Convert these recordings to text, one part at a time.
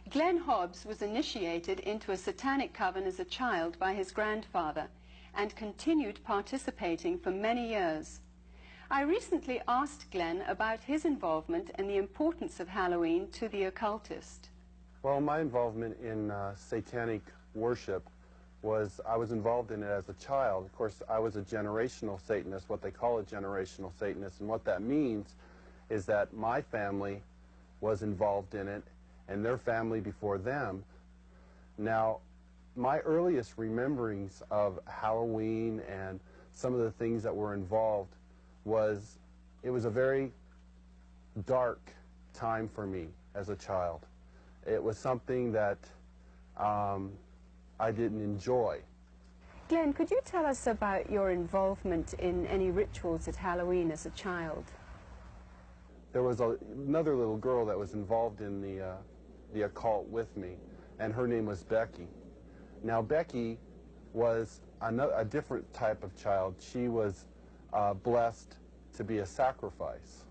Glenn Hobbs was initiated into a satanic coven as a child by his grandfather and continued participating for many years. I recently asked Glenn about his involvement and the importance of Halloween to the occultist. Well, my involvement in satanic worship was, I was involved in it as a child. Of course, I was a generational Satanist, what they call a generational Satanist, and what that means is that my family was involved in it and their family before them. Now, my earliest rememberings of Halloween and some of the things that were involved was, it was a very dark time for me as a child. It was something that I didn't enjoy. Glenn, could you tell us about your involvement in any rituals at Halloween as a child? There was another little girl that was involved in the occult with me, and her name was Becky. Now, Becky was a different type of child. She was blessed to be a sacrifice.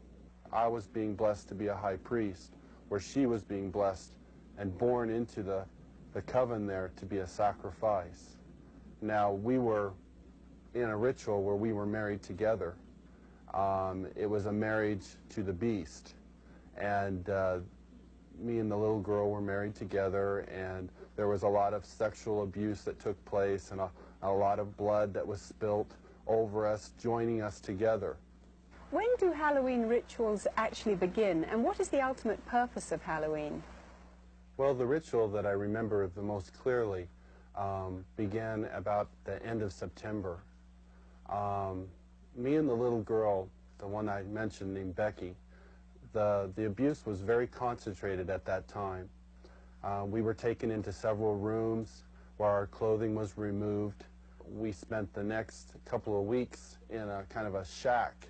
I was being blessed to be a high priest, where she was being blessed and born into the coven there to be a sacrifice. Now, we were in a ritual where we were married together. It was a marriage to the beast, and me and the little girl were married together, and there was a lot of sexual abuse that took place and a lot of blood that was spilt over us, joining us together. When do Halloween rituals actually begin, and what is the ultimate purpose of Halloween? Well, the ritual that I remember the most clearly began about the end of September. Me and the little girl, the one I mentioned named Becky, the abuse was very concentrated at that time. We were taken into several rooms where our clothing was removed. We spent the next couple of weeks in a kind of a shack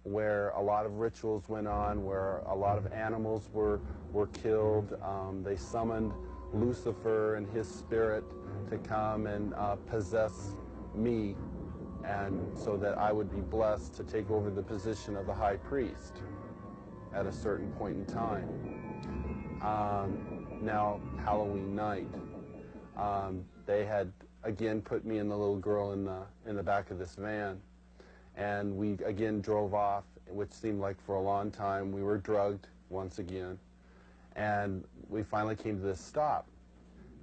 where a lot of rituals went on, where a lot of animals were killed. They summoned Lucifer and his spirit to come and possess me, and so that I would be blessed to take over the position of the high priest at a certain point in time. Now, Halloween night, they had again put me and the little girl in the back of this van, and we again drove off, which seemed like for a long time. We were drugged once again, and we finally came to this stop.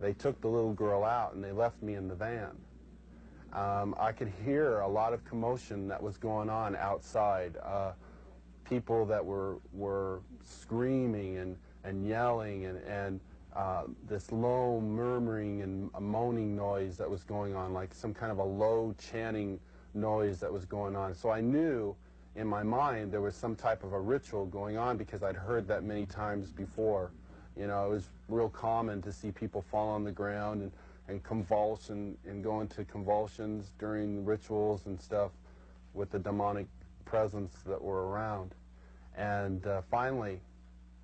They took the little girl out and they left me in the van. I could hear a lot of commotion that was going on outside. People that were screaming and yelling, and this low murmuring and moaning noise that was going on, like some kind of a low chanting noise that was going on. So I knew in my mind there was some type of a ritual going on, because I'd heard that many times before. You know, it was real common to see people fall on the ground and convulse and go into convulsions during rituals and stuff with the demonic presence that were around. And finally,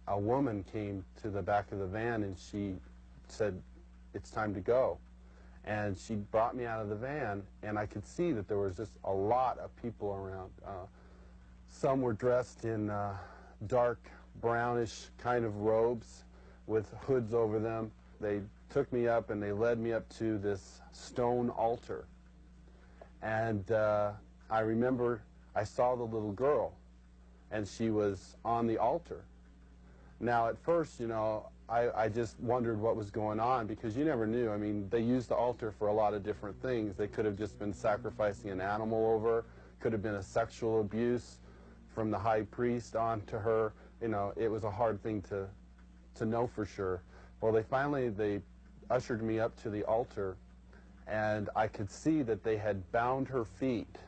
a woman came to the back of the van and she said, "It's time to go." And she brought me out of the van, and I could see that there was just a lot of people around. Some were dressed in dark brownish kind of robes with hoods over them. They took me up and they led me up to this stone altar. And I remember I saw the little girl, and she was on the altar. Now, at first, you know, I just wondered what was going on, because you never knew. I mean, they used the altar for a lot of different things. They could have just been sacrificing an animal over, could have been a sexual abuse from the high priest on to her. You know, it was a hard thing to know for sure. Well, they ushered me up to the altar, and I could see that they had bound her feet.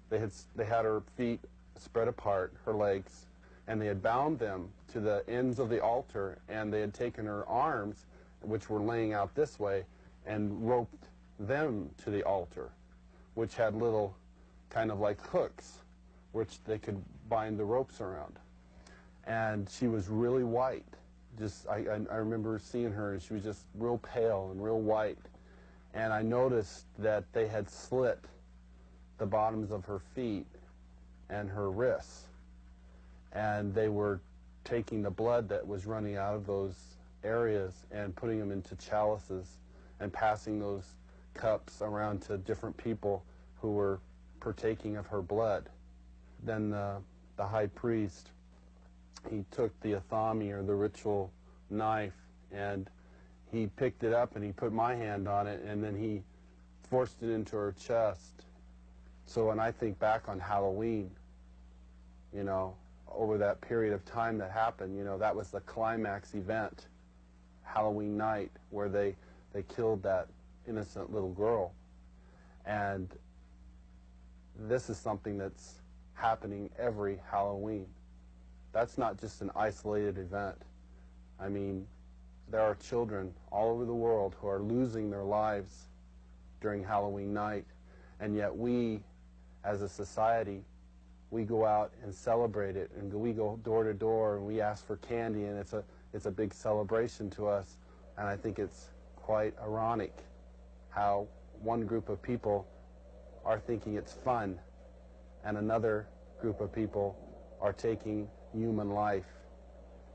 They had her feet spread apart, her legs, and they had bound them to the ends of the altar, and they had taken her arms, which were laying out this way, and roped them to the altar, which had little kind of like hooks, which they could bind the ropes around. And she was really white. I remember seeing her, and she was just real pale and real white. And I noticed that they had slit the bottoms of her feet and her wrists, and they were taking the blood that was running out of those areas and putting them into chalices and passing those cups around to different people who were partaking of her blood. Then the high priest, he took the athami, or the ritual knife, and he picked it up and he put my hand on it, and then he forced it into her chest. So when I think back on Halloween, you know, over that period of time that happened, you know, that was the climax event, Halloween night, where they killed that innocent little girl. And this is something that's happening every Halloween. That's not just an isolated event. I mean, there are children all over the world who are losing their lives during Halloween night, and yet we, as a society, we go out and celebrate it, and we go door to door and we ask for candy, and it's a big celebration to us. And I think it's quite ironic how one group of people are thinking it's fun and another group of people are taking human life,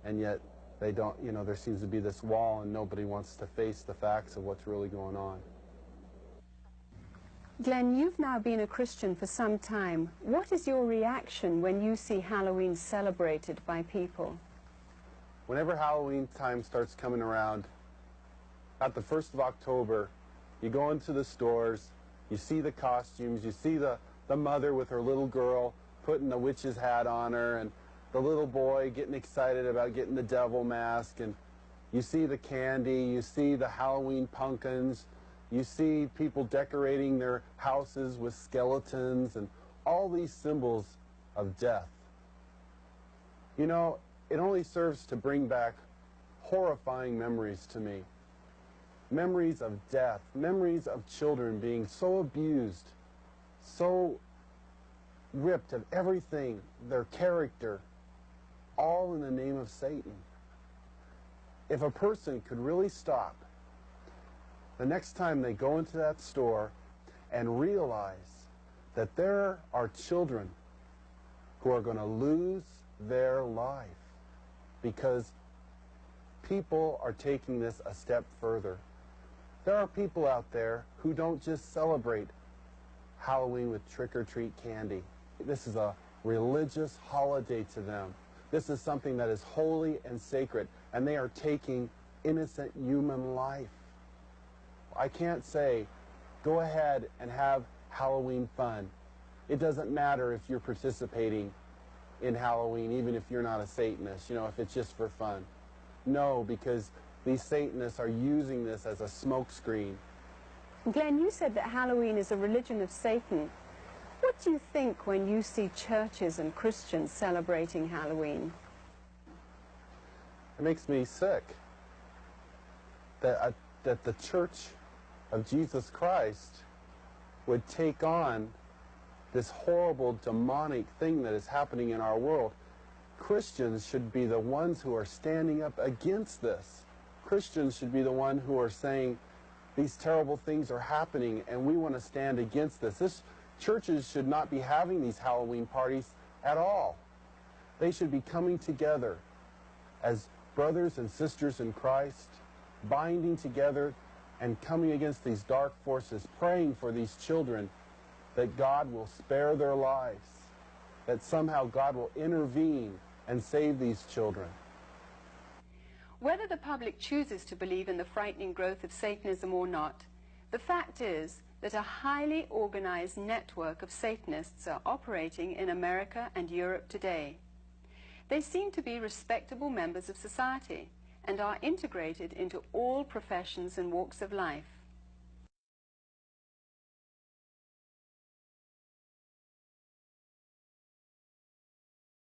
and yet they don't, you know, there seems to be this wall and nobody wants to face the facts of what's really going on. Glenn, you've now been a Christian for some time. What is your reaction when you see Halloween celebrated by people? Whenever Halloween time starts coming around, at the 1st of October, you go into the stores, you see the costumes, you see the mother with her little girl putting the witch's hat on her, and the little boy getting excited about getting the devil mask, and you see the candy, you see the Halloween pumpkins, you see people decorating their houses with skeletons and all these symbols of death. You know, it only serves to bring back horrifying memories to me. Memories of death, memories of children being so abused, so ripped of everything, their character, all in the name of Satan. If a person could really stop the next time they go into that store and realize that there are children who are going to lose their life because people are taking this a step further. There are people out there who don't just celebrate Halloween with trick-or-treat candy. This is a religious holiday to them. This is something that is holy and sacred, and they are taking innocent human life. I can't say, go ahead and have Halloween fun. It doesn't matter if you're participating in Halloween, even if you're not a Satanist, you know, if it's just for fun. No, because these Satanists are using this as a smokescreen. Glenn, you said that Halloween is a religion of Satan. What do you think when you see churches and Christians celebrating Halloween? It makes me sick that the Church of Jesus Christ would take on this horrible demonic thing that is happening in our world. Christians should be the ones who are standing up against this. Christians should be the ones who are saying these terrible things are happening and we want to stand against this. Churches should not be having these Halloween parties at all. They should be coming together as brothers and sisters in Christ, binding together and coming against these dark forces, praying for these children that God will spare their lives, that somehow God will intervene and save these children. Whether the public chooses to believe in the frightening growth of Satanism or not, the fact is that a highly organized network of Satanists are operating in America and Europe today. They seem to be respectable members of society and are integrated into all professions and walks of life.